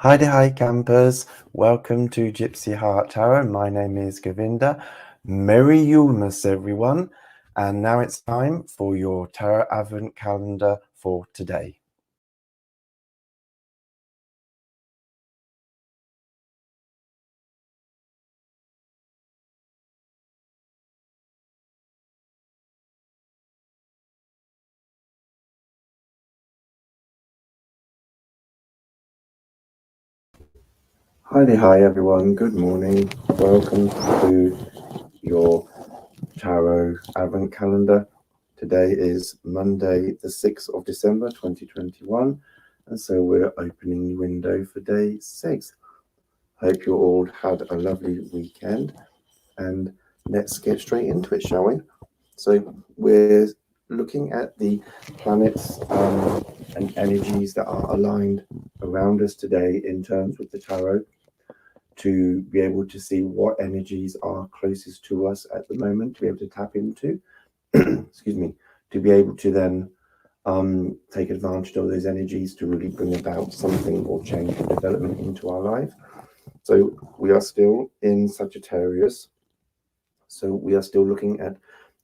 Hi campers, welcome to Gypsy Heart Tarot. My name is Govinda. Merry Yulemas everyone, and now it's time for your Tarot Advent Calendar for today. Hi everyone, good morning. Welcome to your Tarot Advent Calendar. Today is Monday the 6th of December 2021, and so we're opening the window for day 6. Hope you all had a lovely weekend, and let's get straight into it, shall we? So we're looking at the planets and energies that are aligned around us today in terms with the tarot, to be able to see what energies are closest to us at the moment, to be able to tap into, excuse me, to be able to then take advantage of those energies to really bring about something or change or development into our life. So we are still in Sagittarius. So we are still looking at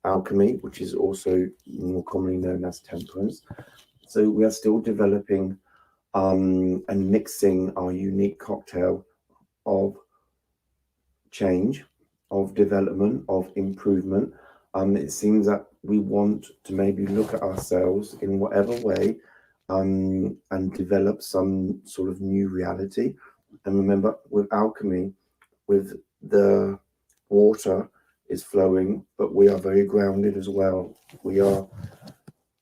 alchemy, which is also more commonly known as temperance. So we are still developing and mixing our unique cocktail of change, of development, of improvement. It seems that we want to maybe look at ourselves in whatever way and develop some sort of new reality. And remember, with alchemy, with the water is flowing, but we are very grounded as well. We are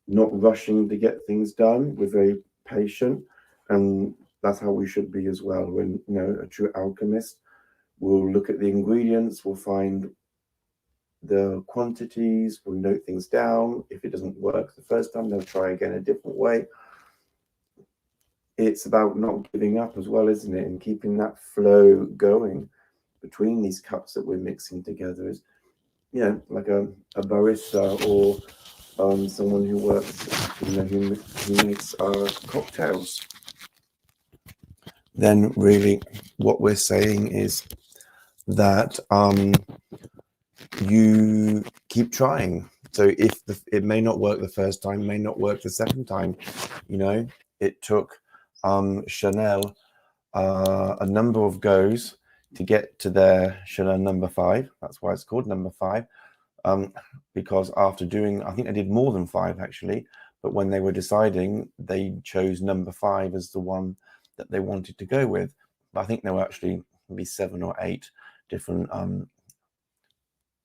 not rushing to get things done. We're very patient, and that's how we should be as well. When a true alchemist will look at the ingredients, will find the quantities, will note things down. If it doesn't work the first time, they'll try again a different way. It's about not giving up as well, isn't it? And keeping that flow going between these cups that we're mixing together. Is like a barista or someone who works, who makes cocktails. Then really what we're saying is that you keep trying. So if it may not work the first time, may not work the second time, it took Chanel a number of goes to get to their Chanel number 5. That's why it's called number 5. Because after doing, I think they did more than 5 actually, but when they were deciding, they chose number 5 as the one that they wanted to go with. But I think there were actually maybe 7 or 8 different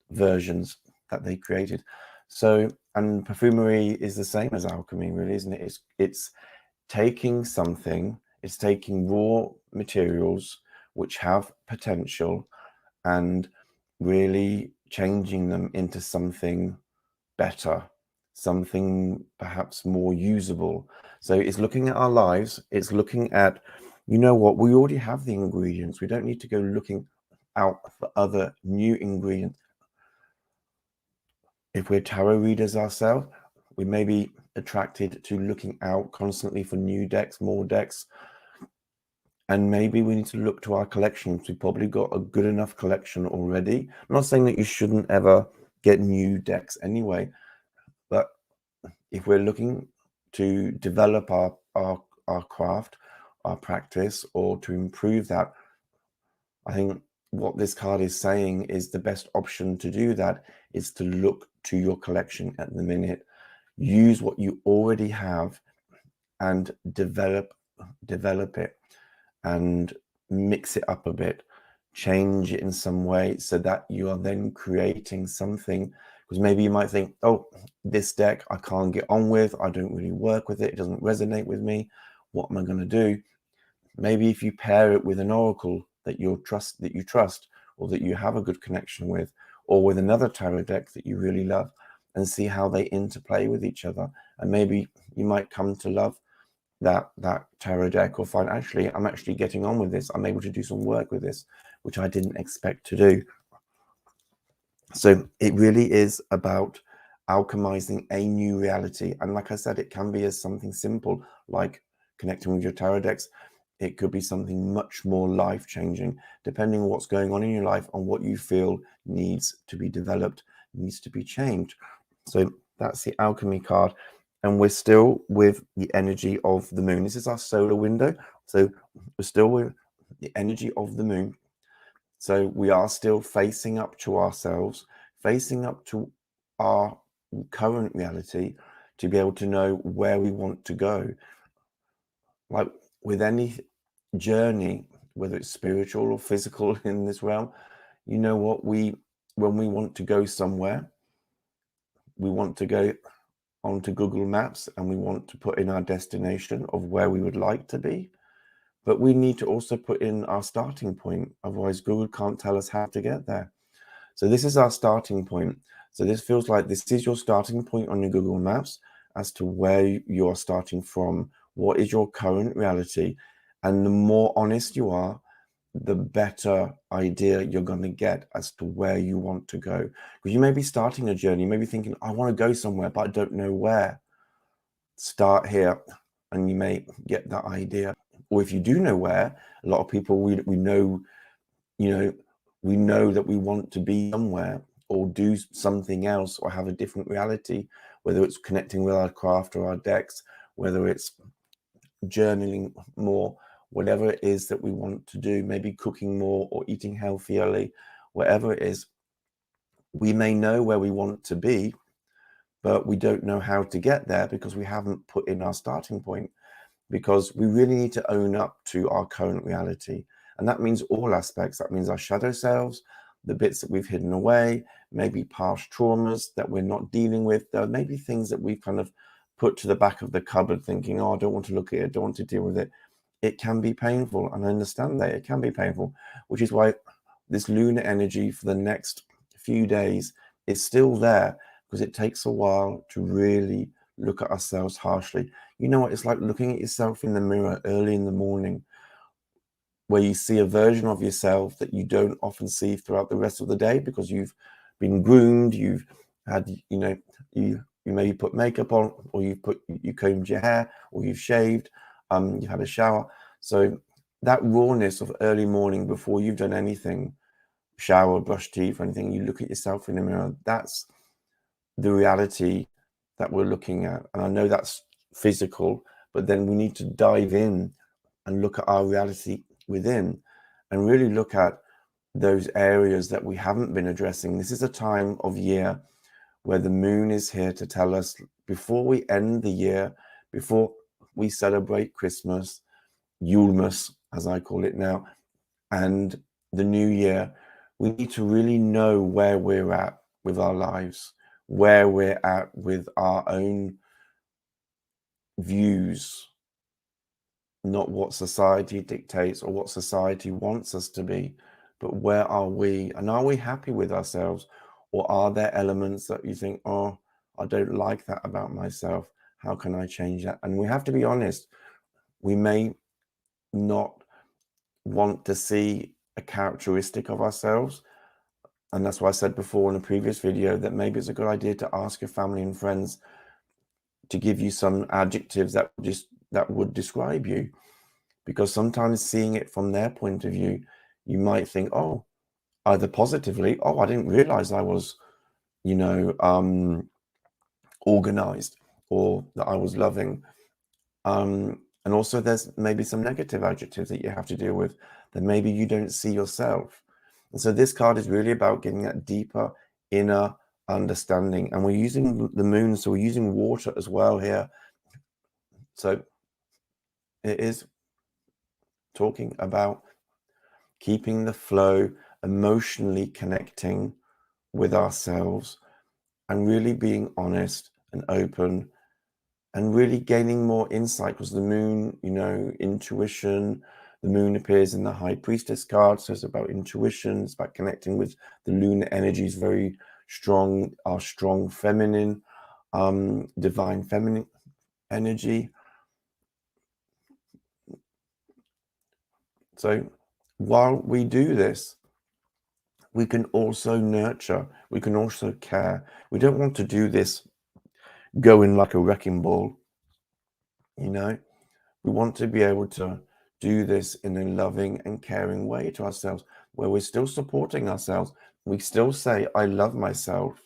versions that they created. So, and perfumery is the same as alchemy, really, isn't it? It's taking something, it's taking raw materials which have potential and really changing them into something better, something perhaps more usable. So it's looking at our lives, it's looking at, what, we already have the ingredients. We don't need to go looking out for other new ingredients. If we're tarot readers ourselves, we may be attracted to looking out constantly for new decks, more decks, and maybe we need to look to our collections. We've probably got a good enough collection already. I'm not saying that you shouldn't ever get new decks anyway, but if we're looking to develop our craft, our practice, or to improve that, I think what this card is saying is the best option to do that is to look to your collection at the minute. Use what you already have and develop it and mix it up a bit, change it in some way so that you are then creating something. Because maybe you might think, oh, this deck I can't get on with, I don't really work with it, it doesn't resonate with me, what am I going to do? Maybe if you pair it with an oracle that you trust, or that you have a good connection with, or with another tarot deck that you really love, and see how they interplay with each other, and maybe you might come to love that tarot deck, or find, actually, I'm actually getting on with this, I'm able to do some work with this, which I didn't expect to do. So it really is about alchemizing a new reality. And like I said, it can be as something simple like connecting with your tarot decks. It could be something much more life-changing, depending on what's going on in your life and what you feel needs to be developed, needs to be changed. So that's the alchemy card. And we're still with the energy of the moon. This is our solar window. So we're still with the energy of the moon. So we are still facing up to ourselves, facing up to our current reality to be able to know where we want to go. Like with any journey, whether it's spiritual or physical in this realm, you know what, when we want to go somewhere, we want to go onto Google Maps and we want to put in our destination of where we would like to be, but we need to also put in our starting point. Otherwise Google can't tell us how to get there. So this is our starting point. So this feels like this is your starting point on your Google Maps as to where you're starting from. What is your current reality? And the more honest you are, the better idea you're going to get as to where you want to go. Because you may be starting a journey, you may be thinking, I want to go somewhere, but I don't know where. Start here and you may get that idea. Or if you do know where, a lot of people, we know, we know that we want to be somewhere or do something else or have a different reality, whether it's connecting with our craft or our decks, whether it's journaling more, whatever it is that we want to do, maybe cooking more or eating healthily, whatever it is, we may know where we want to be, but we don't know how to get there because we haven't put in our starting point, because we really need to own up to our current reality. And that means all aspects. That means our shadow selves, the bits that we've hidden away, maybe past traumas that we're not dealing with. There may be things that we've kind of put to the back of the cupboard thinking, oh, I don't want to look at it, I don't want to deal with it. It can be painful, and I understand that it can be painful, which is why this lunar energy for the next few days is still there, because it takes a while to really look at ourselves harshly. You know what it's like looking at yourself in the mirror early in the morning, where you see a version of yourself that you don't often see throughout the rest of the day because you've been groomed, you've had, you maybe put makeup on, or you combed your hair, or you've shaved, you've had a shower. So that rawness of early morning before you've done anything, shower, brush teeth, or anything, you look at yourself in the mirror. That's the reality that we're looking at. And I know that's physical, but then we need to dive in and look at our reality within and really look at those areas that we haven't been addressing. This is a time of year where the moon is here to tell us, before we end the year, before we celebrate Christmas, Yulemas, as I call it now, and the new year, we need to really know where we're at with our lives, where we're at with our own views, not what society dictates or what society wants us to be, but where are we? And are we happy with ourselves? Or are there elements that you think, oh, I don't like that about myself. How can I change that? And we have to be honest. We may not want to see a characteristic of ourselves. And that's why I said before in a previous video that maybe it's a good idea to ask your family and friends to give you some adjectives that would describe you. Because sometimes seeing it from their point of view, you might think, oh, either positively, oh, I didn't realize I was, organized, or that I was loving. And also there's maybe some negative adjectives that you have to deal with that maybe you don't see yourself. And so this card is really about getting that deeper inner understanding. And we're using the moon, so we're using water as well here. So it is talking about keeping the flow, emotionally connecting with ourselves, and really being honest and open, and really gaining more insight, because the moon, intuition, the moon appears in the High Priestess card, so it's about intuition, it's about connecting with the lunar energy, is very strong, our strong feminine, divine feminine energy. So while we do this, we can also nurture, we can also care. We don't want to do this going like a wrecking ball, We want to be able to do this in a loving and caring way to ourselves, where we're still supporting ourselves. We still say, I love myself.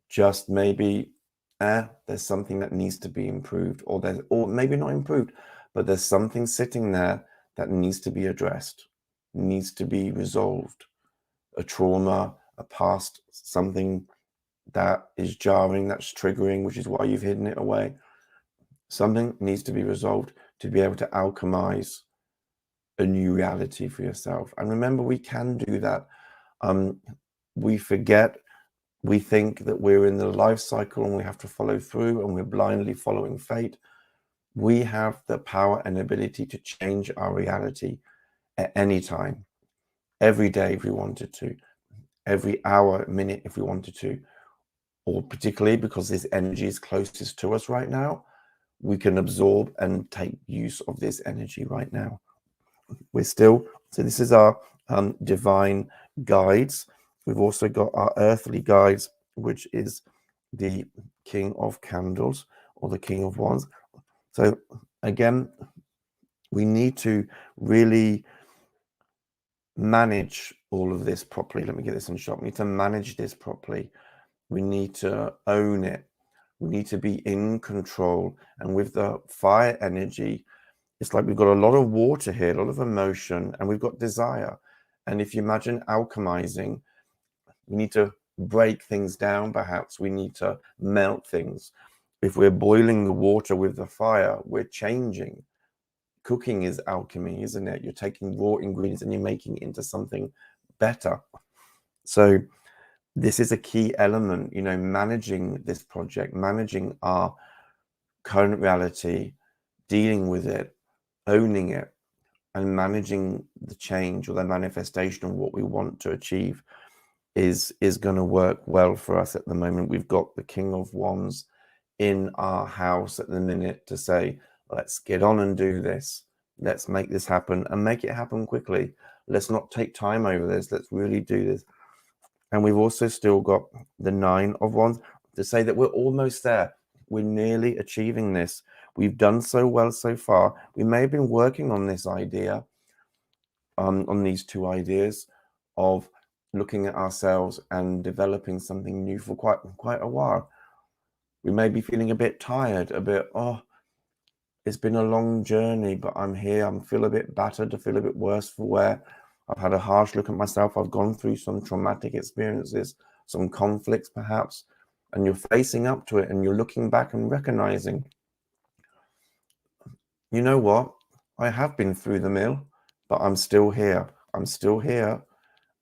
Just maybe there's something that needs to be improved, or maybe not improved, but there's something sitting there that needs to be addressed, needs to be resolved. A trauma, a past, something that is jarring, that's triggering, which is why you've hidden it away. Something needs to be resolved to be able to alchemize a new reality for yourself. And remember, we can do that. We forget, we think that we're in the life cycle and we have to follow through and we're blindly following fate. We have the power and ability to change our reality at any time, every day if we wanted to, every hour, minute if we wanted to, or particularly because this energy is closest to us right now, we can absorb and take use of this energy right now. So this is our divine guides. We've also got our earthly guides, which is the King of Candles or the King of Wands. So again, we need to really manage all of this properly. Let me get this in shot. We need to manage this properly. We need to own it. We need to be in control. And with the fire energy, it's like we've got a lot of water here, a lot of emotion, and we've got desire. And if you imagine alchemizing, we need to break things down, perhaps. We need to melt things. If we're boiling the water with the fire, we're changing. Cooking is alchemy, isn't it? You're taking raw ingredients and you're making it into something better. So this is a key element, managing this project, managing our current reality, dealing with it, owning it, and managing the change or the manifestation of what we want to achieve is going to work well for us at the moment. We've got the King of Wands in our house at the minute to say, let's get on and do this. Let's make this happen and make it happen quickly. Let's not take time over this. Let's really do this. And we've also still got the Nine of Wands to say that we're almost there. We're nearly achieving this. We've done so well so far. We may have been working on this idea, on these two ideas of looking at ourselves and developing something new for quite a while. We may be feeling a bit tired, it's been a long journey, but I'm here. I feel a bit battered. I feel a bit worse for wear. I've had a harsh look at myself. I've gone through some traumatic experiences, some conflicts perhaps, and you're facing up to it and you're looking back and recognizing, you know what? I have been through the mill, but I'm still here. I'm still here,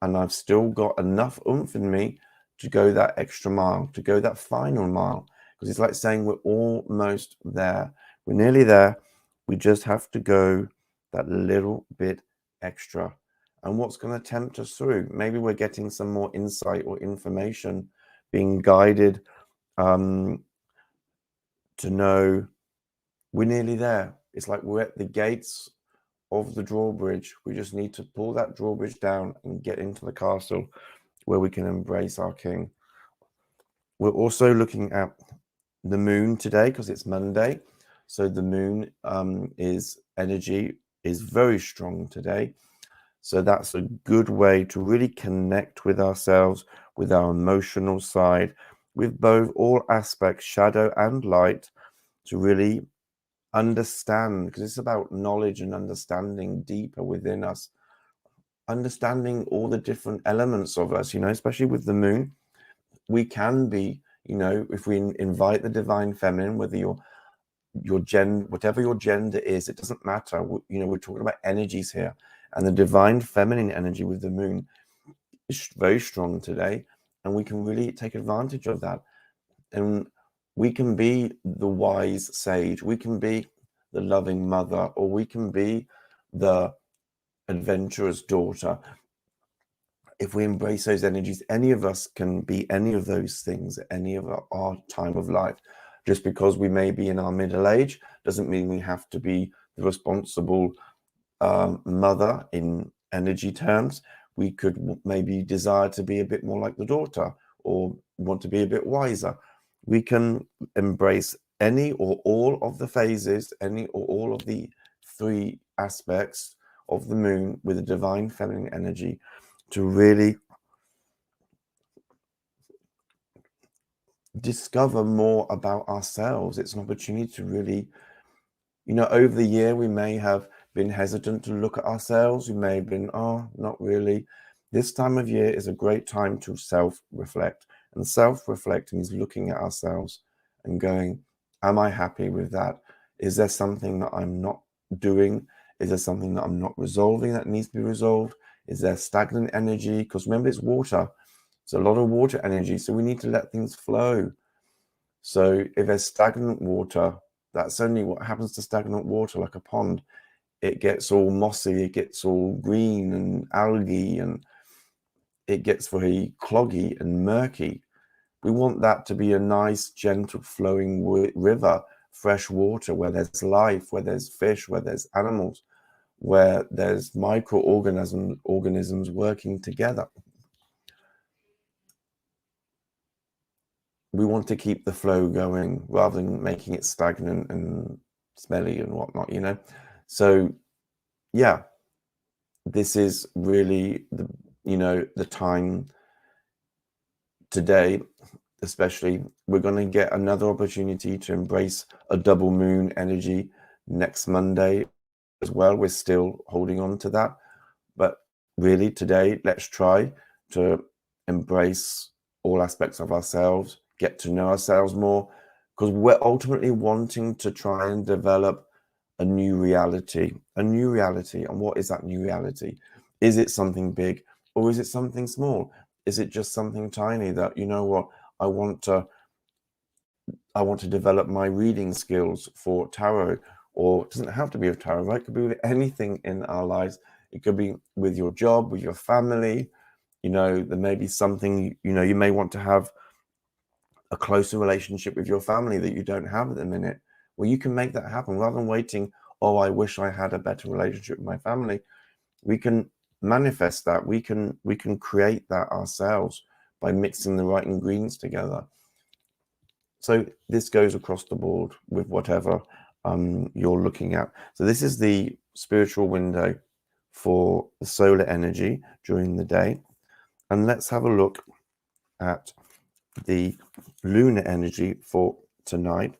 and I've still got enough oomph in me to go that extra mile, to go that final mile. Because it's like saying we're almost there. We're nearly there. We just have to go that little bit extra. And what's going to tempt us through? Maybe we're getting some more insight or information, being guided to know we're nearly there. It's like we're at the gates of the drawbridge. We just need to pull that drawbridge down and get into the castle where we can embrace our king. We're also looking at the moon today because it's Monday. So the moon energy is very strong today. So that's a good way to really connect with ourselves, with our emotional side, with both all aspects, shadow and light, to really understand, because it's about knowledge and understanding deeper within us, understanding all the different elements of us, especially with the moon. We can be, if we invite the divine feminine, whether your gender, whatever your gender is, it doesn't matter. We're talking about energies here, and the divine feminine energy with the moon is very strong today, and we can really take advantage of that. And we can be the wise sage, we can be the loving mother, or we can be the adventurous daughter. If we embrace those energies, any of us can be any of those things at any of our time of life. Just because we may be in our middle age doesn't mean we have to be the responsible mother in energy terms. We could maybe desire to be a bit more like the daughter, or want to be a bit wiser. We can embrace any or all of the phases, any or all of the three aspects of the moon with the divine feminine energy to really discover more about ourselves. It's an opportunity to really, over the year, we may have been hesitant to look at ourselves. We may have been, oh, not really. This time of year is a great time to self-reflect. And self-reflecting is looking at ourselves and going, am I happy with that? Is there something that I'm not doing? Is there something that I'm not resolving that needs to be resolved? Is there stagnant energy? Because remember, it's water. It's a lot of water energy. So we need to let things flow. So if there's stagnant water, that's only what happens to stagnant water, like a pond. It gets all mossy, it gets all green and algae, and it gets very cloggy and murky. We want that to be a nice, gentle, flowing river, fresh water, where there's life, where there's fish, where there's animals, where there's microorganisms working together. We want to keep the flow going rather than making it stagnant and smelly and whatnot, So, yeah, this is really the time today, especially. We're going to get another opportunity to embrace a double moon energy next Monday as well. We're still holding on to that. But really today, let's try to embrace all aspects of ourselves, get to know ourselves more, because we're ultimately wanting to try and develop a new reality. And what is that new reality? Is it something big, or is it something small? Is it just something tiny that, I want to develop my reading skills for tarot? Or it doesn't have to be with tarot, right? It could be with anything in our lives. It could be with your job, with your family. There may be something, you may want to have a closer relationship with your family that you don't have at the minute. Well, you can make that happen rather than waiting, oh, I wish I had a better relationship with my family. We can manifest that. We can create that ourselves by mixing the right ingredients together. So this goes across the board with whatever you're looking at. So this is the spiritual window for the solar energy during the day. And let's have a look at the lunar energy for tonight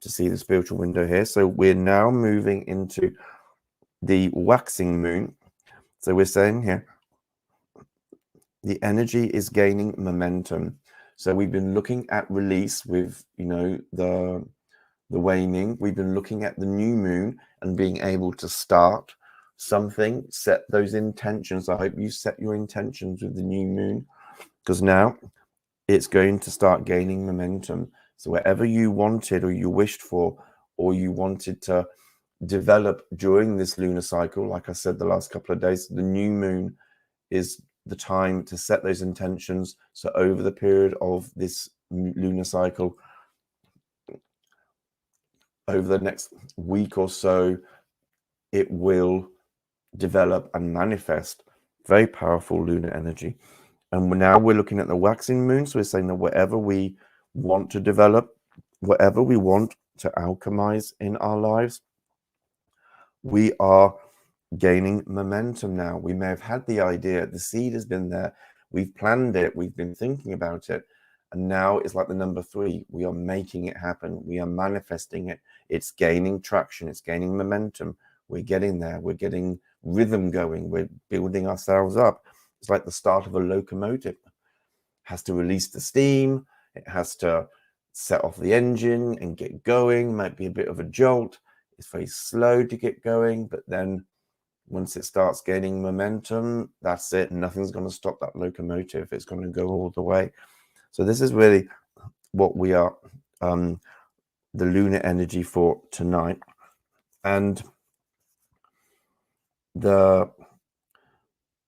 to see the spiritual window here. So we're now moving into the waxing moon. So we're saying here, the energy is gaining momentum. So we've been looking at release with, the waning. We've been looking at the new moon and being able to start something, set those intentions. I hope you set your intentions with the new moon, because now it's going to start gaining momentum. So wherever you wanted or you wished for, or you wanted to develop during this lunar cycle, like I said the last couple of days, the new moon is the time to set those intentions. So over the period of this lunar cycle, over the next week or so, it will develop and manifest very powerful lunar energy. And now we're looking at the waxing moon. So we're saying that whatever we want to develop, whatever we want to alchemize in our lives, we are gaining momentum now. We may have had the idea, the seed has been there, we've planned it, we've been thinking about it, and now it's like the number 3. We are making it happen. We are manifesting it. It's gaining traction. It's gaining momentum. We're getting there. We're getting rhythm going. We're building ourselves up. It's like the start of a locomotive. It has to release the steam. It has to set off the engine and get going. Might be a bit of a jolt. It's very slow to get going, but then once it starts gaining momentum, that's it. Nothing's going to stop that locomotive. It's going to go all the way. So this is really what we are, the lunar energy for tonight. And the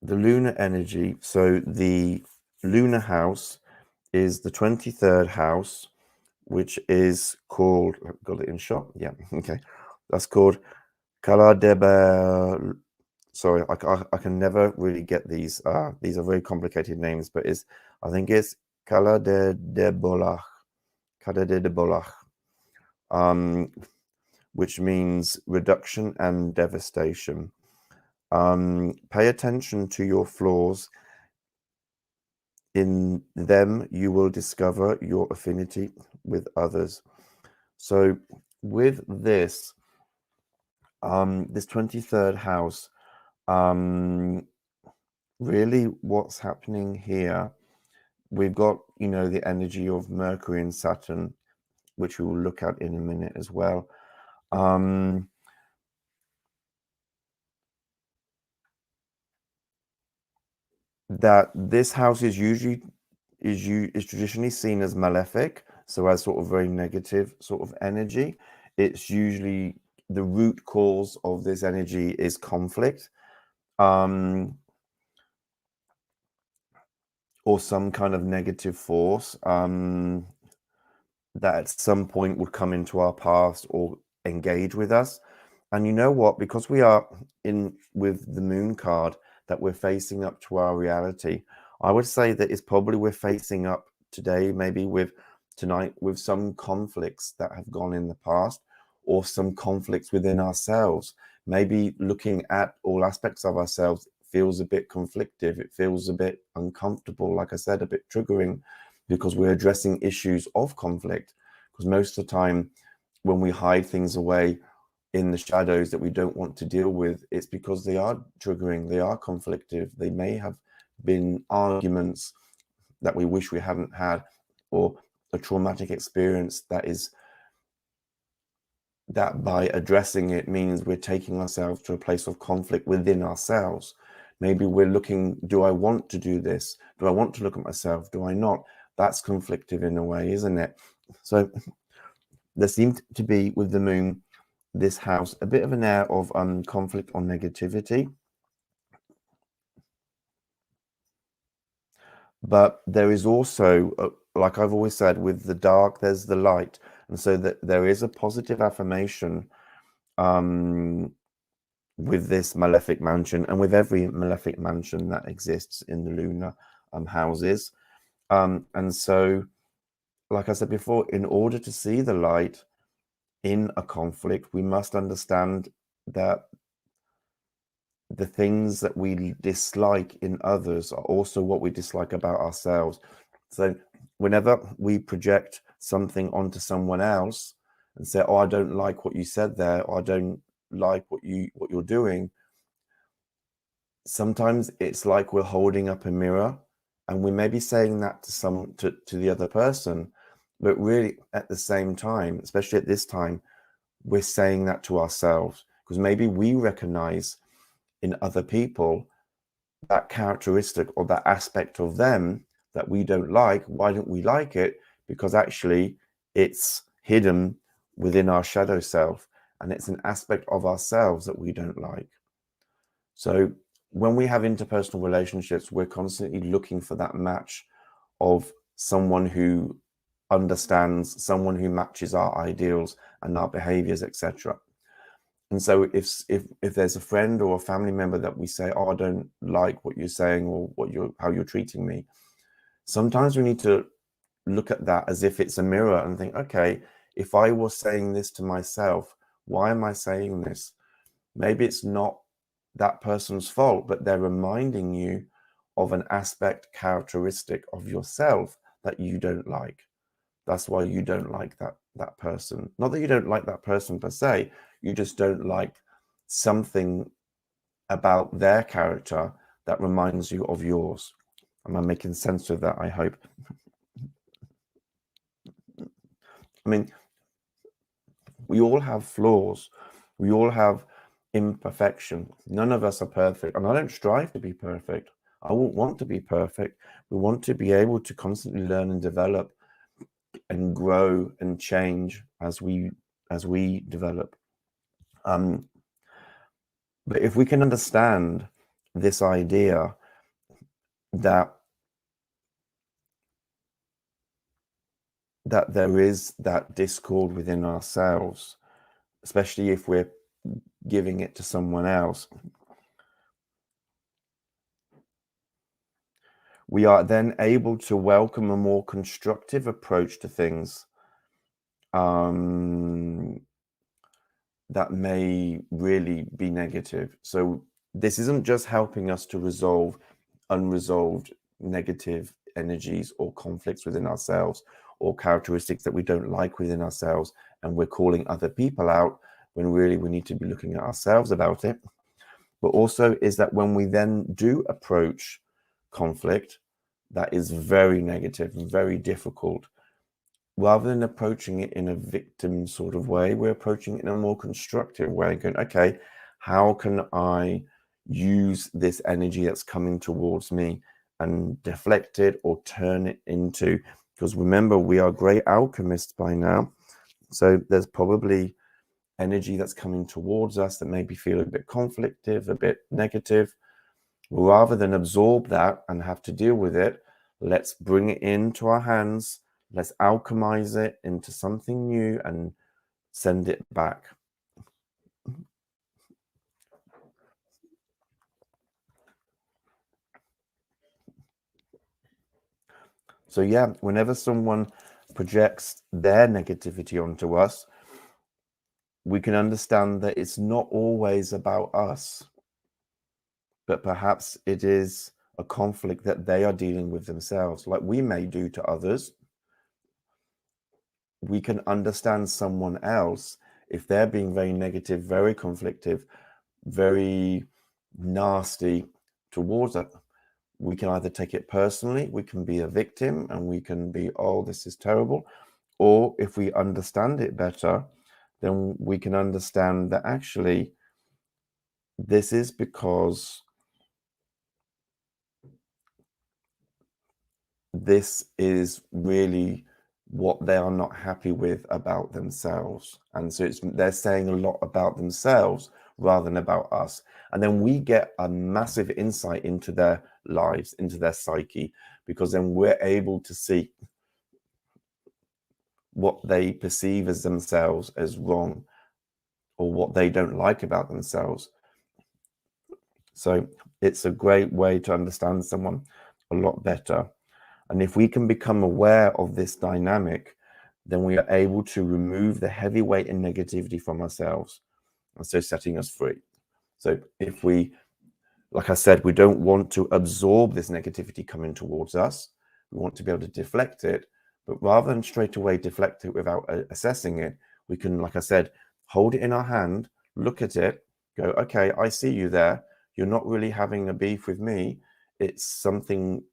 lunar energy, so the lunar house is the 23rd house, which is called, I've got it in shot. Yeah, okay. That's called Kaladeba. Sorry, I can never really get these. These are very complicated names, but I think it's Kaladeba. which means reduction and devastation. Pay attention to your flaws. In them, you will discover your affinity with others. So with this, this 23rd house, really what's happening here, we've got, you know, the energy of Mercury and Saturn, which we will look at in a minute as well. That this house is traditionally seen as malefic, so as sort of very negative sort of energy. It's usually the root cause of this energy is conflict, or some kind of negative force that at some point would come into our past or engage with us. And you know what? Because we are in with the moon card, that we're facing up to our reality, I would say that it's probably we're facing up today, maybe with tonight, with some conflicts that have gone in the past, or some conflicts within ourselves. Maybe looking at all aspects of ourselves feels a bit conflictive. It feels a bit uncomfortable, like I said, a bit triggering, because we're addressing issues of conflict. Because most of the time, when we hide things away in the shadows that we don't want to deal with, it's because they are triggering, they are conflictive. They may have been arguments that we wish we hadn't had, or a traumatic experience that by addressing it means we're taking ourselves to a place of conflict within ourselves. Maybe we're looking, do I want to do this? Do I want to look at myself? Do I not? That's conflictive in a way, isn't it? So there seemed to be, with the moon, this house, a bit of an air of conflict or negativity. But there is also, like I've always said, with the dark, there's the light. And so that there is a positive affirmation with this malefic mansion, and with every malefic mansion that exists in the lunar houses. And so, like I said before, in order to see the light in a conflict, we must understand that the things that we dislike in others are also what we dislike about ourselves. So whenever we project something onto someone else and say, oh, I don't like what you said there, or I don't like what you're doing, sometimes it's like we're holding up a mirror, and we may be saying that to the other person, but really at the same time, especially at this time, we're saying that to ourselves, because maybe we recognize in other people that characteristic or that aspect of them that we don't like. Why don't we like it? Because actually it's hidden within our shadow self, and it's an aspect of ourselves that we don't like. So when we have interpersonal relationships, we're constantly looking for that match of someone who understands, someone who matches our ideals and our behaviors, etc. And so if there's a friend or a family member that we say, oh, I don't like what you're saying, or how you're treating me, sometimes we need to look at that as if it's a mirror and think, okay, if I was saying this to myself, why am I saying this? Maybe it's not that person's fault, but they're reminding you of an aspect, characteristic of yourself that you don't like. That's why you don't like that person. Not that you don't like that person per se, you just don't like something about their character that reminds you of yours. Am I making sense of that? I hope. I mean, we all have flaws. We all have imperfection. None of us are perfect. And I don't strive to be perfect. I won't want to be perfect. We want to be able to constantly learn and develop and grow and change as we develop. But if we can understand this idea that there is that discord within ourselves, especially if we're giving it to someone else, we are then able to welcome a more constructive approach to things. that may really be negative. So this isn't just helping us to resolve unresolved negative energies or conflicts within ourselves, or characteristics that we don't like within ourselves, and we're calling other people out when really we need to be looking at ourselves about it. But also is that when we then do approach conflict that is very negative and very difficult, rather than approaching it in a victim sort of way, we're approaching it in a more constructive way, going, okay, how can I use this energy that's coming towards me and deflect it or turn it into, because remember, we are great alchemists by now. So there's probably energy that's coming towards us that maybe feel a bit conflictive, a bit negative. Rather than absorb that and have to deal with it, let's bring it into our hands. Let's alchemize it into something new and send it back. So yeah, whenever someone projects their negativity onto us, we can understand that it's not always about us, but perhaps it is a conflict that they are dealing with themselves, like we may do to others. We can understand someone else if they're being very negative, very conflictive, very nasty towards it. We can either take it personally, we can be a victim and we can be, oh, this is terrible. Or if we understand it better, then we can understand that actually this is because this is really what they are not happy with about themselves. And so they're saying a lot about themselves rather than about us. And then we get a massive insight into their lives, into their psyche, because then we're able to see what they perceive as themselves as wrong, or what they don't like about themselves. So it's a great way to understand someone a lot better. And if we can become aware of this dynamic, then we are able to remove the heavy weight and negativity from ourselves, and so setting us free. So if we, like I said, we don't want to absorb this negativity coming towards us. We want to be able to deflect it, but rather than straight away deflect it without assessing it, we can, like I said, hold it in our hand, look at it, go, okay, I see you there. You're not really having a beef with me. It's something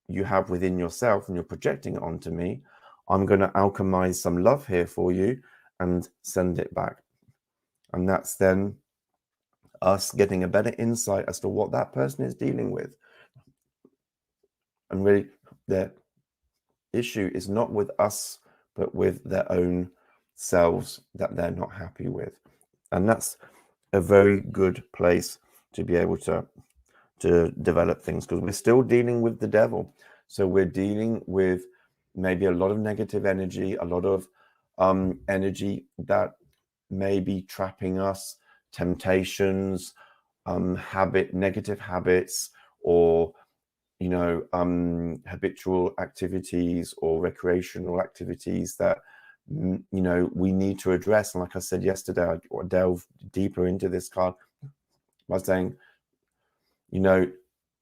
you have within yourself and you're projecting it onto me. I'm going to alchemize some love here for you and send it back. And that's then us getting a better insight as to what that person is dealing with. And really, their issue is not with us, but with their own selves that they're not happy with. And that's a very good place to be able to develop things, because we're still dealing with the devil. So we're dealing with maybe a lot of negative energy, a lot of energy that may be trapping us, temptations, negative habits, or habitual activities or recreational activities that we need to address. And like I said yesterday, I delved deeper into this card by saying,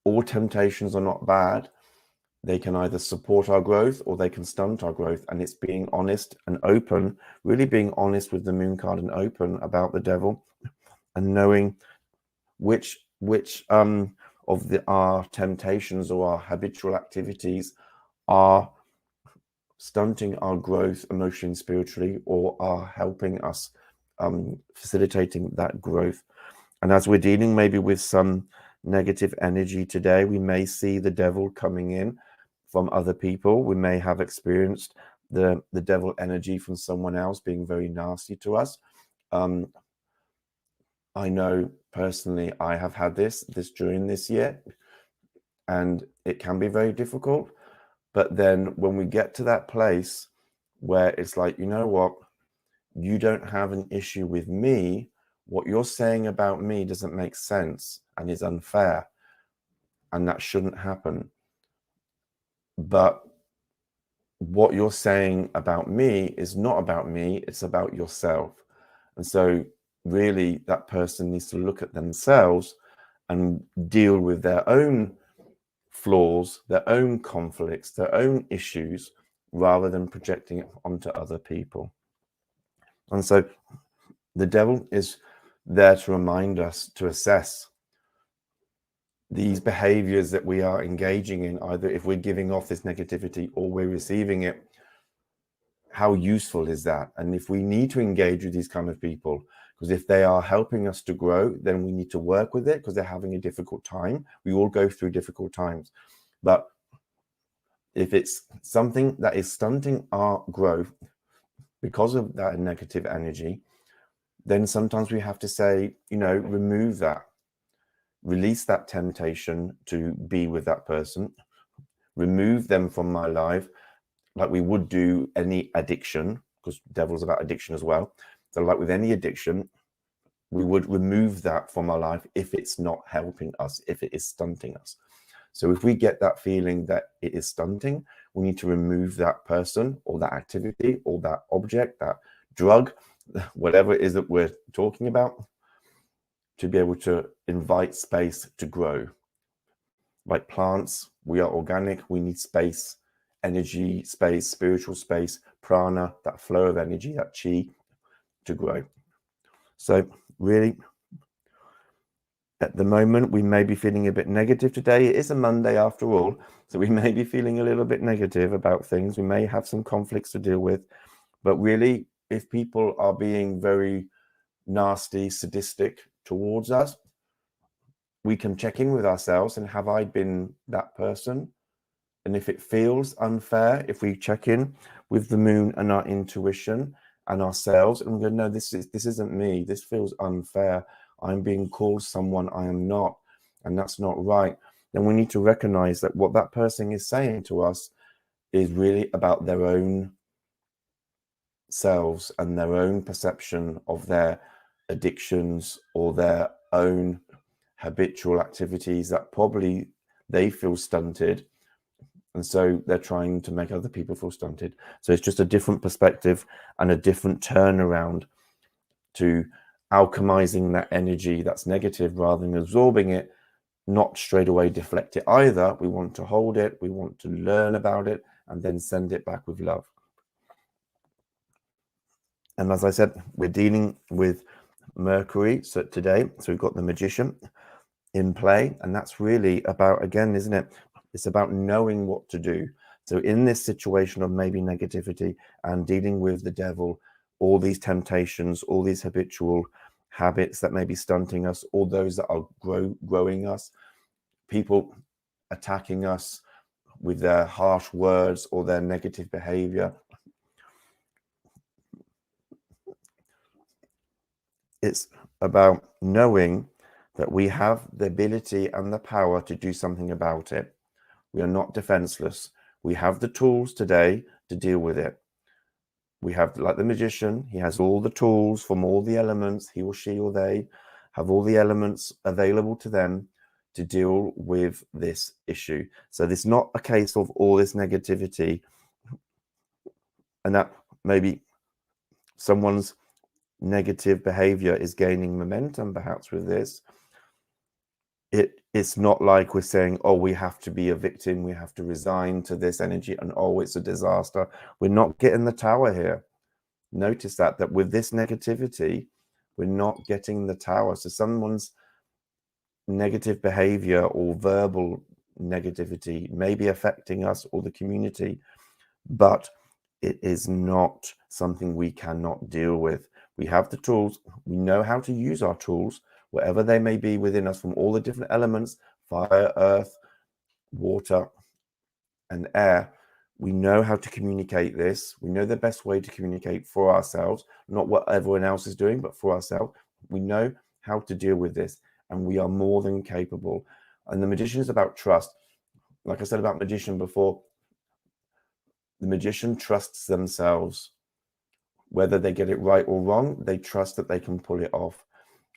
all temptations are not bad. They can either support our growth or they can stunt our growth. And it's being honest and open, really being honest with the moon card and open about the devil, and knowing which of our temptations or our habitual activities are stunting our growth emotionally and spiritually, or are helping us, facilitating that growth. And as we're dealing maybe with some negative energy today, we may see the devil coming in from other people. We may have experienced the devil energy from someone else being very nasty to us. I know personally I have had this during this year, and it can be very difficult. But then when we get to that place where it's like, you know what, you don't have an issue with me. What you're saying about me doesn't make sense and is unfair, and that shouldn't happen. But what you're saying about me is not about me, it's about yourself. And so really that person needs to look at themselves and deal with their own flaws, their own conflicts, their own issues, rather than projecting it onto other people. And so the devil is there to remind us to assess these behaviors that we are engaging in, either if we're giving off this negativity or we're receiving it. How useful is that? And if we need to engage with these kind of people, because if they are helping us to grow, then we need to work with it, because they're having a difficult time. We all go through difficult times. But if it's something that is stunting our growth because of that negative energy, then sometimes we have to say, remove that, release that temptation to be with that person, remove them from my life, like we would do any addiction, because devil's about addiction as well. So like with any addiction, we would remove that from our life if it's not helping us, if it is stunting us. So if we get that feeling that it is stunting, we need to remove that person or that activity or that object, that drug, whatever it is that we're talking about, to be able to invite space to grow. Like plants, we are organic, we need space, energy, space, spiritual space, prana, that flow of energy, that chi, to grow. So really, at the moment, we may be feeling a bit negative today. It is a Monday after all, so we may be feeling a little bit negative about things. We may have some conflicts to deal with. But really, if people are being very nasty, sadistic towards us, we can check in with ourselves and have I been that person? And if it feels unfair, if we check in with the moon and our intuition and ourselves, and we go, no, this isn't me. This feels unfair. I'm being called someone I am not, and that's not right. Then we need to recognize that what that person is saying to us is really about their own selves and their own perception of their addictions or their own habitual activities that probably they feel stunted. And so they're trying to make other people feel stunted. So it's just a different perspective and a different turnaround to alchemizing that energy that's negative rather than absorbing it, not straight away deflect it either. We want to hold it, we want to learn about it, and then send it back with love. And as I said, we're dealing with Mercury today. So we've got the Magician in play. And that's really about, again, isn't it? It's about knowing what to do. So in this situation of maybe negativity and dealing with the devil, all these temptations, all these habitual habits that may be stunting us, all those that are growing us, people attacking us with their harsh words or their negative behavior. It's about knowing that we have the ability and the power to do something about it. We are not defenseless. We have the tools today to deal with it. We have, like the magician, he has all the tools from all the elements. He or she or they have all the elements available to them to deal with this issue. So it's not a case of all this negativity and that maybe someone's negative behavior is gaining momentum perhaps with this. It's not like we're saying, oh, we have to be a victim, we have to resign to this energy, and oh, it's a disaster. We're not getting the tower here. Notice that with this negativity, we're not getting the tower. So someone's negative behavior or verbal negativity may be affecting us or the community, but it is not something we cannot deal with. We have the tools. We know how to use our tools, whatever they may be within us, from all the different elements, fire, earth, water, and air. We know how to communicate this. We know the best way to communicate for ourselves, not what everyone else is doing, but for ourselves. We know how to deal with this, and we are more than capable. And the magician is about trust. Like I said about magician before, the magician trusts themselves. Whether they get it right or wrong, they trust that they can pull it off.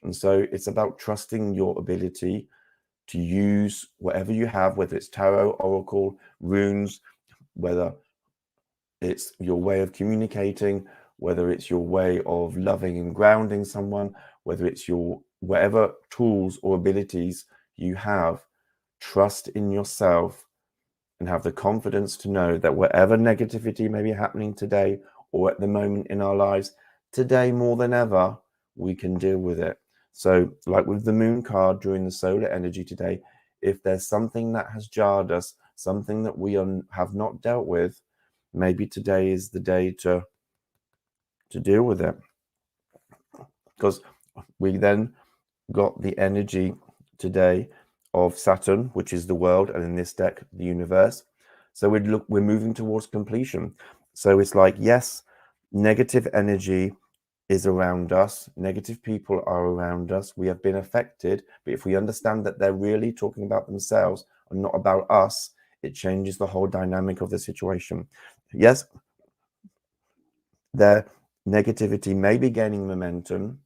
And so it's about trusting your ability to use whatever you have, whether it's tarot, oracle, runes, whether it's your way of communicating, whether it's your way of loving and grounding someone, whether it's your whatever tools or abilities you have, trust in yourself and have the confidence to know that whatever negativity may be happening today or at the moment in our lives, today more than ever, we can deal with it. So like with the moon card during the solar energy today, if there's something that has jarred us, something that we have not dealt with, maybe today is the day to deal with it. Because we then got the energy today of Saturn, which is the world, and in this deck, the universe. So we're moving towards completion. So it's like, yes, negative energy is around us. Negative people are around us. We have been affected. But if we understand that they're really talking about themselves and not about us, it changes the whole dynamic of the situation. Yes, their negativity may be gaining momentum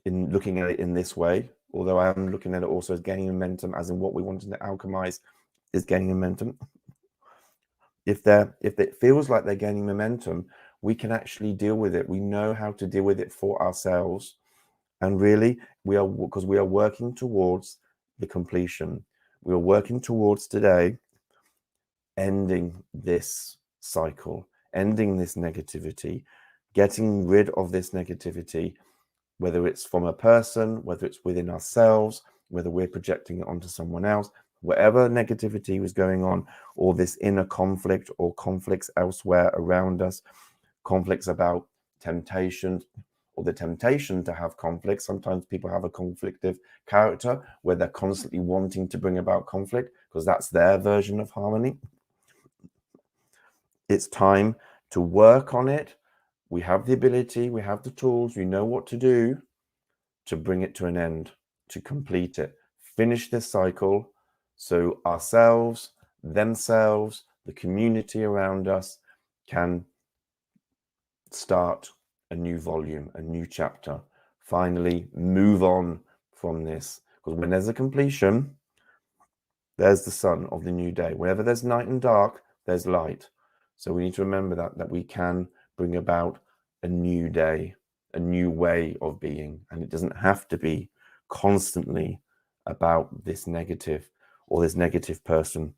in looking at it in this way, although I am looking at it also as gaining momentum, as in what we wanted to alchemize is gaining momentum. If it feels like they're gaining momentum, we can actually deal with it. We know how to deal with it for ourselves. And really, because we are working towards the completion. We are working towards today ending this cycle, ending this negativity, getting rid of this negativity, whether it's from a person, whether it's within ourselves, whether we're projecting it onto someone else, whatever negativity was going on, or this inner conflict or conflicts elsewhere around us, conflicts about temptation or the temptation to have conflict. Sometimes people have a conflictive character where they're constantly wanting to bring about conflict because that's their version of harmony. It's time to work on it. We have the ability, we have the tools, we know what to do to bring it to an end, to complete it, finish this cycle so ourselves, themselves, the community around us can start a new volume, a new chapter, finally move on from this. Because when there's a completion, there's the sun of the new day. Whenever there's night and dark, there's light. So we need to remember that we can bring about a new day, a new way of being, and it doesn't have to be constantly about this negative or this negative person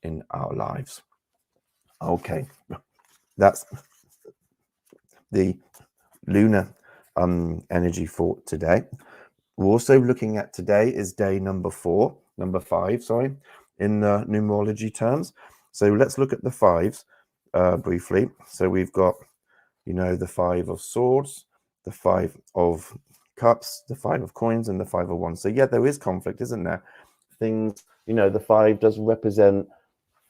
in our lives. Okay, that's the lunar energy for today. We're also looking at today is day number 5, in the numerology terms. So let's look at the fives briefly. So we've got, the 5 of swords, the 5 of cups, the 5 of coins, and the 5 of wands. So yeah, there is conflict, isn't there? Things, the 5 does represent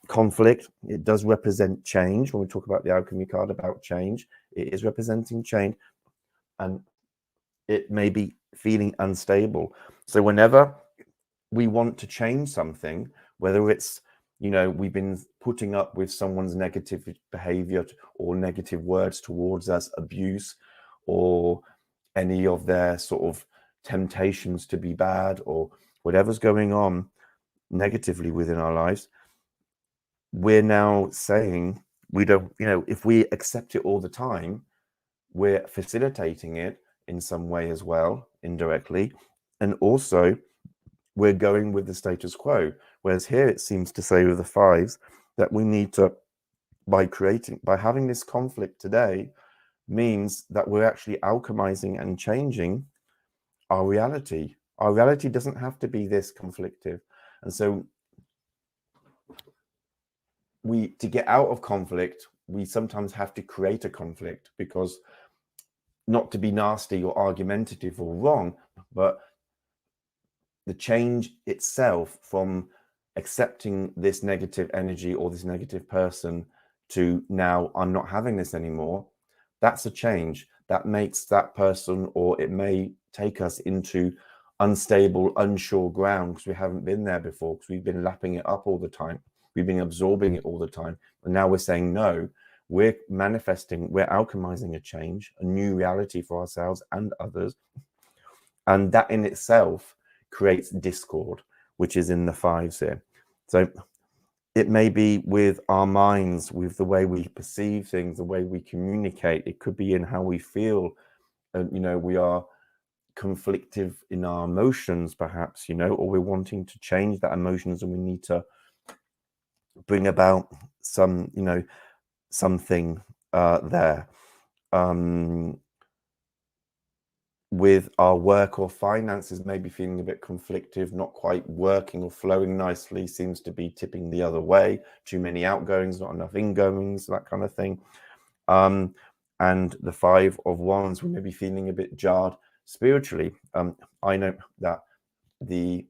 conflict. It does represent change. When we talk about the alchemy card about change, it is representing change, and it may be feeling unstable. So whenever we want to change something, whether it's, we've been putting up with someone's negative behavior or negative words towards us, abuse, or any of their sort of temptations to be bad, or whatever's going on negatively within our lives, we're now saying we don't, if we accept it all the time, we're facilitating it in some way as well, indirectly. And also we're going with the status quo. Whereas here it seems to say with the 5s that we need to, by having this conflict today, means that we're actually alchemizing and changing our reality. Our reality doesn't have to be this conflictive. And so to get out of conflict, we sometimes have to create a conflict, because not to be nasty or argumentative or wrong, but the change itself from accepting this negative energy or this negative person to now I'm not having this anymore, that's a change that makes that person, or it may take us into unstable, unsure ground, because we haven't been there before, because we've been lapping it up all the time. We've been absorbing it all the time. And now we're saying, no, we're manifesting, we're alchemizing a change, a new reality for ourselves and others. And that in itself creates discord, which is in the 5s here. So it may be with our minds, with the way we perceive things, the way we communicate. It could be in how we feel. We are conflictive in our emotions, perhaps, you know, or we're wanting to change that emotions and we need to bring about some, you know, something there. With our work or finances maybe feeling a bit conflictive, not quite working or flowing nicely, seems to be tipping the other way, too many outgoings, not enough ingoings, that kind of thing. And the 5 of Wands, we may be feeling a bit jarred spiritually. I know that the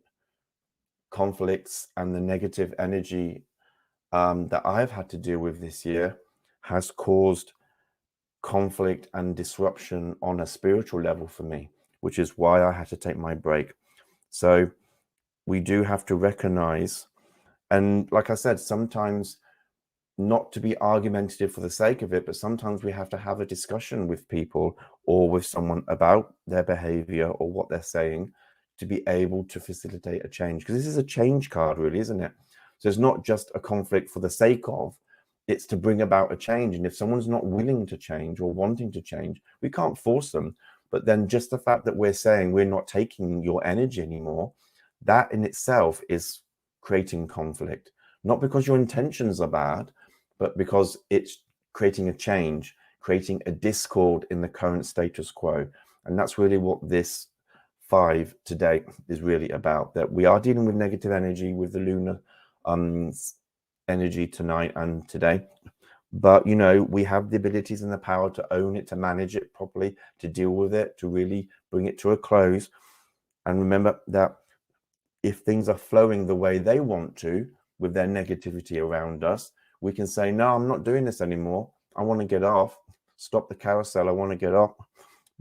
conflicts and the negative energy that I've had to deal with this year has caused conflict and disruption on a spiritual level for me, which is why I had to take my break. So we do have to recognize, and like I said, sometimes not to be argumentative for the sake of it, but sometimes we have to have a discussion with people or with someone about their behavior or what they're saying to be able to facilitate a change. Because this is a change card, really, isn't it? So it's not just a conflict for the sake of, it's to bring about a change. And if someone's not willing to change or wanting to change, we can't force them. But then just the fact that we're saying we're not taking your energy anymore, that in itself is creating conflict. Not because your intentions are bad, but because it's creating a change, creating a discord in the current status quo. And that's really what this 5 today is really about, that we are dealing with negative energy with the lunar energy tonight and today. But, you know, we have the abilities and the power to own it, to manage it properly, to deal with it, to really bring it to a close. And remember that if things are flowing the way they want to, with their negativity around us, we can say, no, I'm not doing this anymore. I want to get off. Stop the carousel. I want to get off.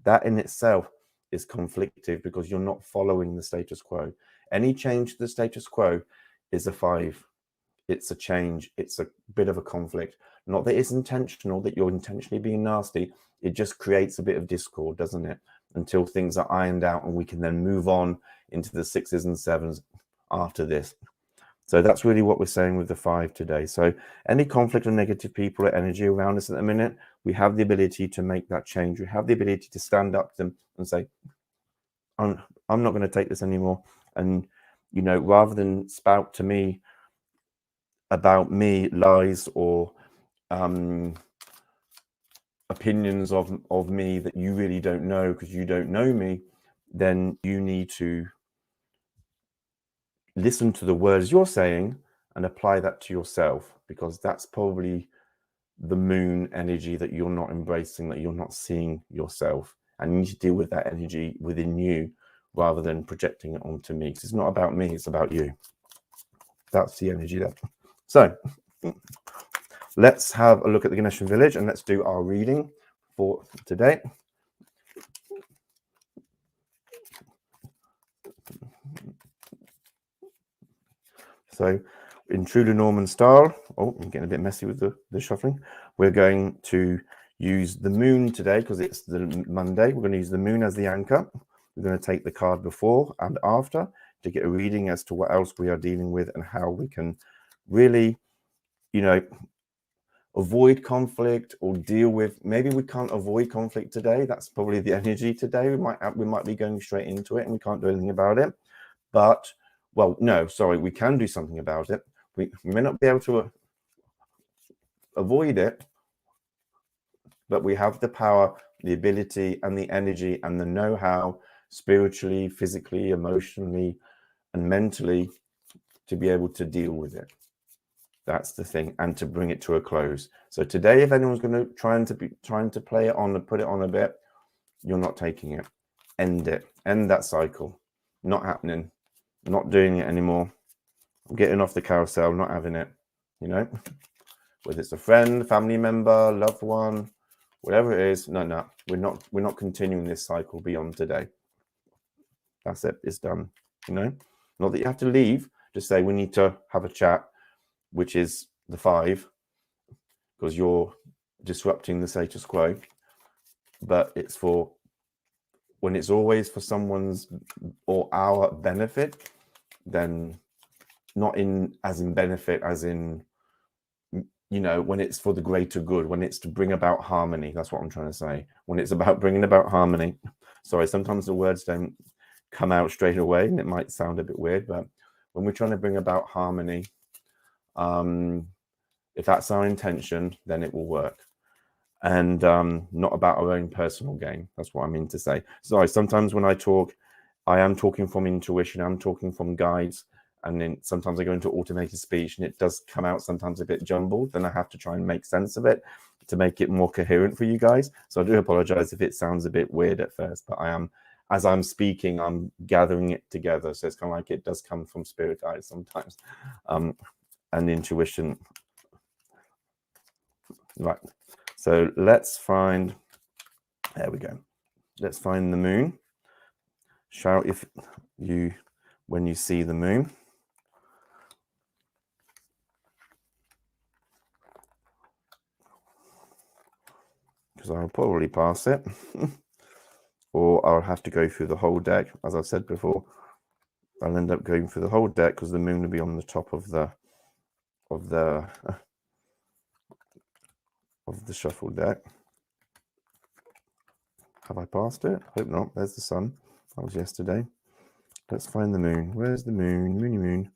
That in itself is conflictive because you're not following the status quo. Any change to the status quo is a 5. It's a change. It's a bit of a conflict. Not that it's intentional, that you're intentionally being nasty. It just creates a bit of discord, doesn't it? Until things are ironed out and we can then move on into the 6s and 7s after this. So that's really what we're saying with the 5 today. So any conflict or negative people or energy around us at the minute, we have the ability to make that change. We have the ability to stand up to them and say, I'm not going to take this anymore. And, you know, rather than spout to me about me lies or opinions of me that you really don't know because you don't know me, then you need to listen to the words you're saying and apply that to yourself, because that's probably the moon energy that you're not embracing, that you're not seeing yourself, and you need to deal with that energy within you rather than projecting it onto me, because it's not about me, it's about you. That's the energy there. So let's have a look at the Ganeshan village and let's do our reading for today. So in true Lenormand style, oh, I'm getting a bit messy with the shuffling. We're going to use the moon today because it's the Monday. We're going to use the moon as the anchor. We're going to take the card before and after to get a reading as to what else we are dealing with and how we can really, you know, avoid conflict or deal with. Maybe we can't avoid conflict today. That's probably the energy today. We might be going straight into it and we can't do anything about it. But, well, no, sorry, we can do something about it. We may not be able to avoid it, but we have the power, the ability, and the energy, and the know-how, spiritually, physically, emotionally, and mentally, to be able to deal with it. That's the thing, and to bring it to a close. So today, if anyone's going to trying to play it on and put it on a bit, you're not taking it. End it. End that cycle. Not happening. Not doing it anymore. I'm getting off the carousel. Not having it. You know, whether it's a friend, family member, loved one, whatever it is. No, we're not continuing this cycle beyond today. That's it. It's done. You know, not that you have to leave. Just say we need to have a chat, which is the 5, because you're disrupting the status quo. But it's for when it's always for someone's or our benefit, then not in as in benefit as in you know, when it's for the greater good, when it's to bring about harmony. That's what I'm trying to say. When it's about bringing about harmony. Sorry, sometimes the words don't come out straight away and it might sound a bit weird, but when we're trying to bring about harmony, if that's our intention, then it will work. And not about our own personal gain. That's what I mean to say. Sorry, sometimes when I talk, I am talking from intuition, I'm talking from guides, and then sometimes I go into automated speech and it does come out sometimes a bit jumbled. Then I have to try and make sense of it to make it more coherent for you guys. So I do apologize if it sounds a bit weird at first, but I am, as I'm speaking, I'm gathering it together. So it's kind of like it does come from spirit guides sometimes, and intuition. Right. So let's find, there we go. Let's find the moon. Shout if you, when you see the moon. Because I'll probably pass it. Or I'll have to go through the whole deck. As I said before, I'll end up going through the whole deck because the moon will be on the top of the shuffle deck. Have I passed it? Hope not. There's the sun. That was yesterday. Let's find the moon. Where's the moon? Moony moon.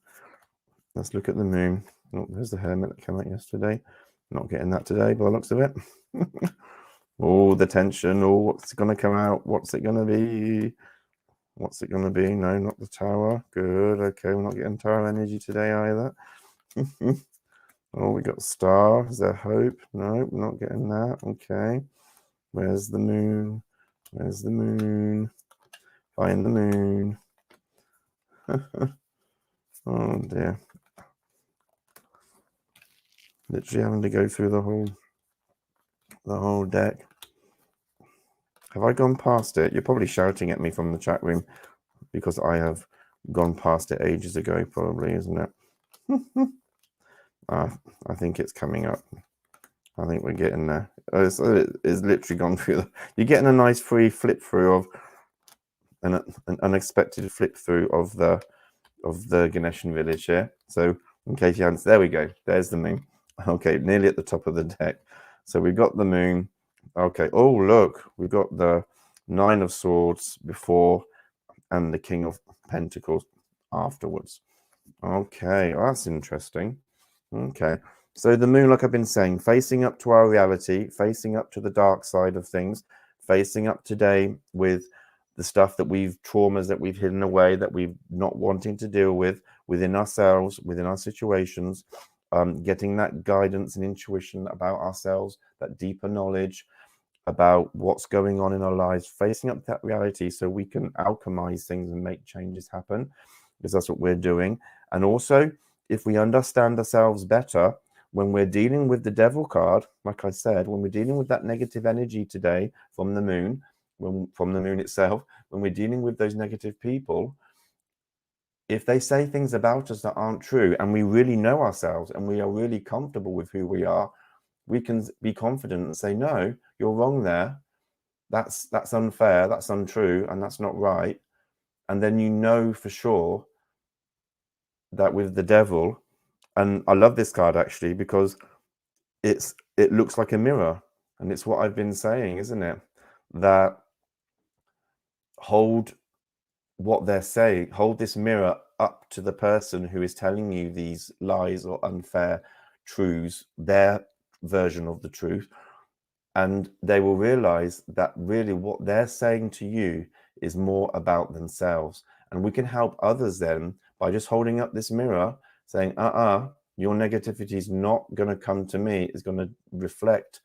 Let's look at the moon. Oh, there's the hermit that came out yesterday. Not getting that today by the looks of it. Oh, the tension. Oh, what's going to come out? What's it going to be? What's it going to be? No, not the tower. Good. Okay, we're not getting tower energy today either. Oh, we got star. Is there hope? No, we're not getting that. Okay. Where's the moon? Where's the moon? Find the moon. Oh dear. Literally having to go through the whole deck. Have I gone past it? You're probably shouting at me from the chat room because I have gone past it ages ago, probably, isn't it? I think it's coming up. I think we're getting there. It's literally gone through. You're getting a nice free flip through of an unexpected flip through of the Ganeshan village here. So in case you haven't, there we go. There's the moon. Okay, nearly at the top of the deck. So we've got the moon. Okay. Oh, look, we've got the Nine of Swords before and the King of Pentacles afterwards. Okay, well, that's interesting. Okay. So the moon, like I've been saying, facing up to our reality, facing up to the dark side of things, facing up today with the stuff that traumas that we've hidden away, that we've not wanting to deal with within ourselves, within our situations, getting that guidance and intuition about ourselves, that deeper knowledge about what's going on in our lives, facing up to that reality so we can alchemize things and make changes happen, because that's what we're doing. And also, if we understand ourselves better, when we're dealing with the devil card, like I said, when we're dealing with that negative energy today from the moon, from the moon itself, when we're dealing with those negative people, if they say things about us that aren't true and we really know ourselves and we are really comfortable with who we are, we can be confident and say, no, you're wrong there. That's unfair, that's untrue, and that's not right. And then you know for sure that with the devil, and I love this card actually because it looks like a mirror, and it's what I've been saying, isn't it? That hold what they're saying, hold this mirror up to the person who is telling you these lies or unfair truths, their version of the truth, and they will realize that really what they're saying to you is more about themselves. And we can help others then by just holding up this mirror saying, your negativity is not going to come to me, it's going to reflect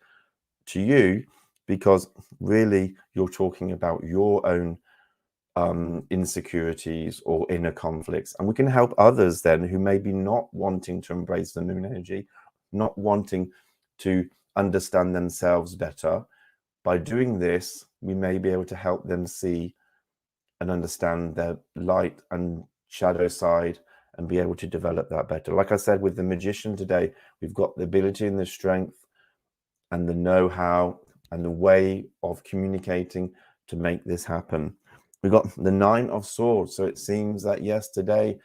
to you, because really you're talking about your own insecurities or inner conflicts. And we can help others then who may be not wanting to embrace the moon energy, not wanting to understand themselves better. By doing this, we may be able to help them see and understand their light and shadow side and be able to develop that better. Like I said, with the magician today, we've got the ability and the strength and the know-how and the way of communicating to make this happen. We've got the Nine of Swords. So it seems that yes, today,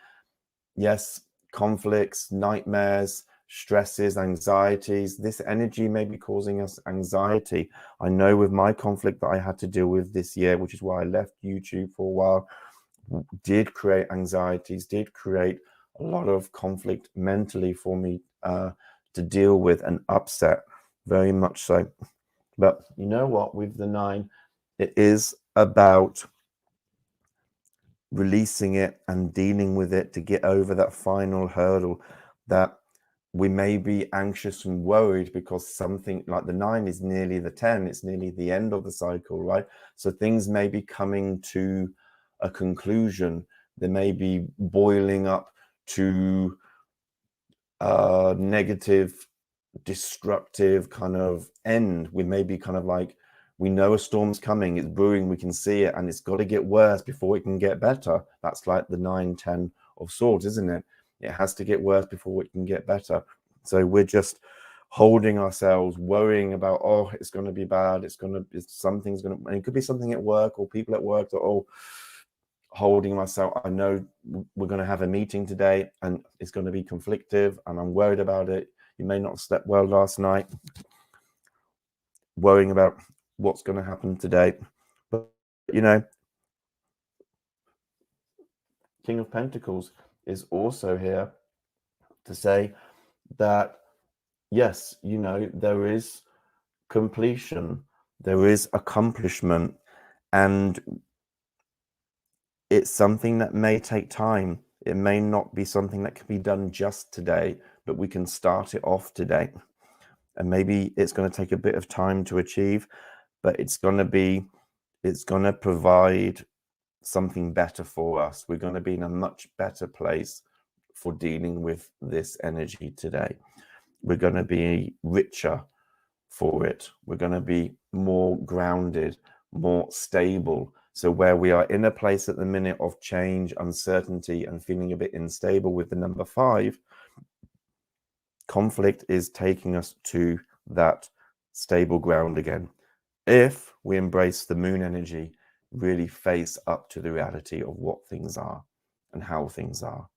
yes, conflicts, nightmares, stresses, anxieties. This energy may be causing us anxiety. I know with my conflict that I had to deal with this year, which is why I left YouTube for a while, did create anxieties, did create a lot of conflict mentally for me to deal with, and upset, very much so. But you know what, with the 9, it is about releasing it and dealing with it to get over that final hurdle that we may be anxious and worried because something like the 9 is nearly the 10, it's nearly the end of the cycle, right? So things may be coming to a conclusion. They may be boiling up to a negative, destructive kind of end. We may be kind of like, we know a storm's coming, it's brewing, we can see it, and it's got to get worse before it can get better. That's like the 9, 10 of swords, isn't it? It has to get worse before it can get better. So we're just holding ourselves, worrying about, oh, it's going to be bad, something's going to, and it could be something at work or people at work that, oh, holding myself, I know we're going to have a meeting today and it's going to be conflictive and I'm worried about it. You may not have slept well last night, worrying about what's going to happen today. But, you know, King of Pentacles is also here to say that, yes, you know, there is completion, there is accomplishment, and it's something that may take time. It may not be something that can be done just today, but we can start it off today. And maybe it's going to take a bit of time to achieve, but it's going to provide something better for us. We're going to be in a much better place for dealing with this energy today. We're going to be richer for it. We're going to be more grounded, more stable. So where we are in a place at the minute of change, uncertainty, and feeling a bit unstable with the number 5, conflict is taking us to that stable ground again. If we embrace the moon energy, really face up to the reality of what things are and how things are,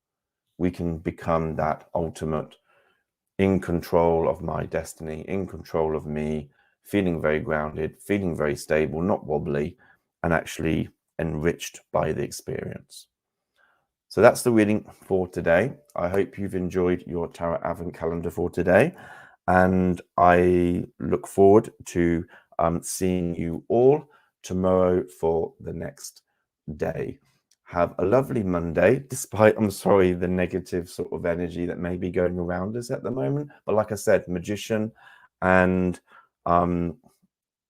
we can become that ultimate in control of my destiny, in control of me, feeling very grounded, feeling very stable, not wobbly, and actually enriched by the experience. So that's the reading for today. I hope you've enjoyed your Tarot Advent Calendar for today, and I look forward to seeing you all tomorrow for the next day. Have a lovely Monday, despite, I'm sorry, the negative sort of energy that may be going around us at the moment. But like I said, Magician and the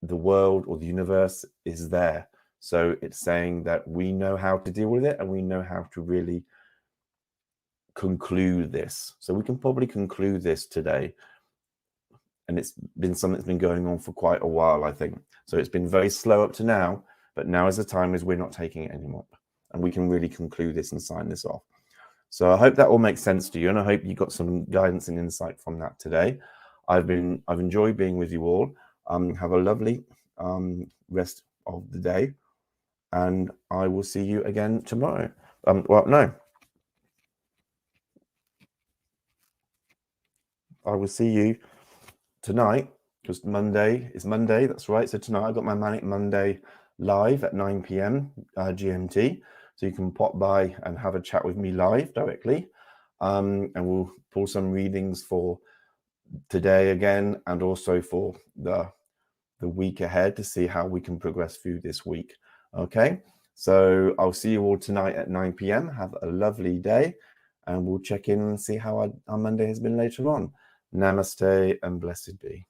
world or the universe is there. So it's saying that we know how to deal with it and we know how to really conclude this. So we can probably conclude this today. And it's been something that's been going on for quite a while, I think. So it's been very slow up to now, but now is the time as we're not taking it anymore. And we can really conclude this and sign this off. So I hope that all makes sense to you, and I hope you got some guidance and insight from that today. I've enjoyed being with you all. Have a lovely rest of the day, and I will see you again tomorrow. Well, no, I will see you tonight, because Monday is Monday. That's right. So tonight I got my Manic Monday live at 9 p.m. GMT. So you can pop by and have a chat with me live directly. And we'll pull some readings for today again, and also for the week ahead to see how we can progress through this week. Okay. So I'll see you all tonight at 9 p.m. Have a lovely day, and we'll check in and see how our Monday has been later on. Namaste and blessed be.